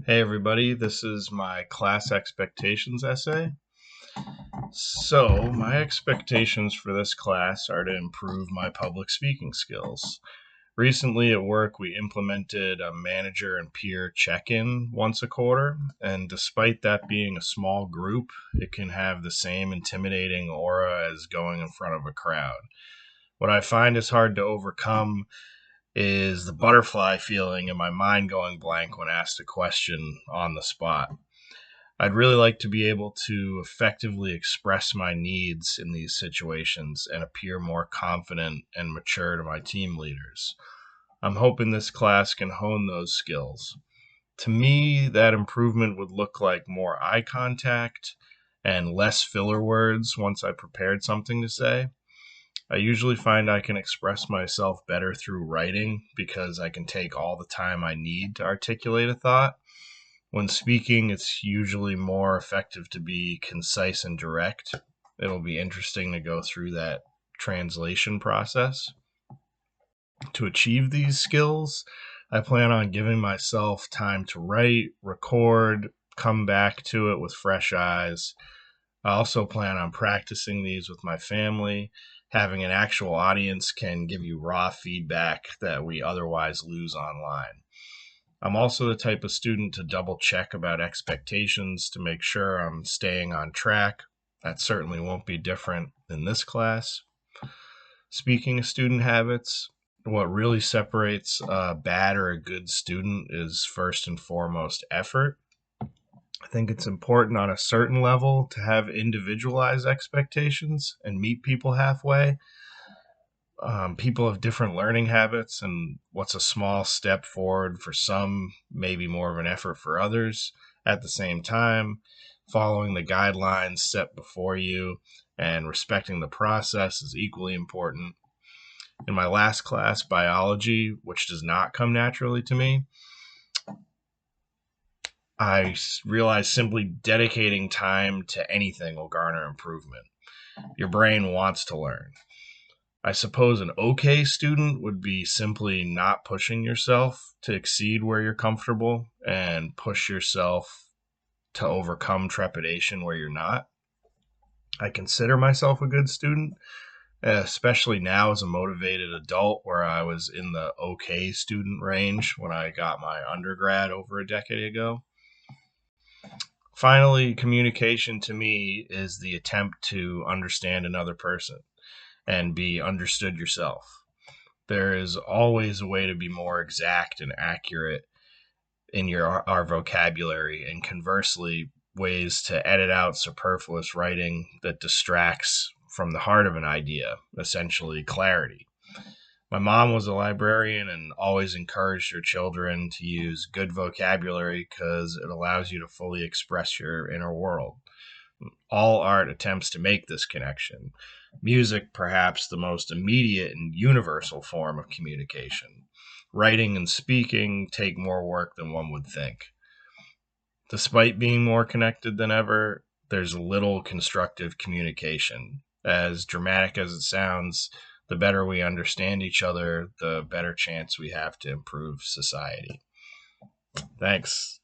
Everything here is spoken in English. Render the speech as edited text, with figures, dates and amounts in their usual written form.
Hey everybody, this is my class expectations essay. So, my expectations for this class are to improve my public speaking skills. Recently at work, we implemented a manager and peer check in once a quarter, and despite that being a small group, it can have the same intimidating aura as going in front of a crowd. What I find is hard to overcome is the butterfly feeling and my mind going blank when asked a question on the spot. I'd really like to be able to effectively express my needs in these situations and appear more confident and mature to my team leaders. I'm hoping this class can hone those skills. To me, that improvement would look like more eye contact and less filler words once I prepared something to say. I usually find I can express myself better through writing because I can take all the time I need to articulate a thought. When speaking, it's usually more effective to be concise and direct. It'll be interesting to go through that translation process. To achieve these skills, I plan on giving myself time to write, record, come back to it with fresh eyes. I also plan on practicing these with my family. Having an actual audience can give you raw feedback that we otherwise lose online. I'm also the type of student to double check about expectations to make sure I'm staying on track. That certainly won't be different in this class. Speaking of student habits, what really separates a bad or a good student is first and foremost effort. I think it's important on a certain level to have individualized expectations and meet people halfway. People have different learning habits, and what's a small step forward for some may be more of an effort for others. At the same time, following the guidelines set before you and respecting the process is equally important. In my last class, biology, which does not come naturally to me, I realized simply dedicating time to anything will garner improvement. Your brain wants to learn. I suppose an okay student would be simply not pushing yourself to exceed where you're comfortable and push yourself to overcome trepidation where you're not. I consider myself a good student, especially now as a motivated adult, where I was in the okay student range when I got my undergrad over a decade ago. Finally, communication to me is the attempt to understand another person and be understood yourself. There is always a way to be more exact and accurate in our vocabulary, and conversely, ways to edit out superfluous writing that distracts from the heart of an idea, essentially clarity. My mom was a librarian and always encouraged her children to use good vocabulary because it allows you to fully express your inner world. All art attempts to make this connection. Music, perhaps the most immediate and universal form of communication. Writing and speaking take more work than one would think. Despite being more connected than ever, there's little constructive communication. As dramatic as it sounds, the better we understand each other, the better chance we have to improve society. Thanks.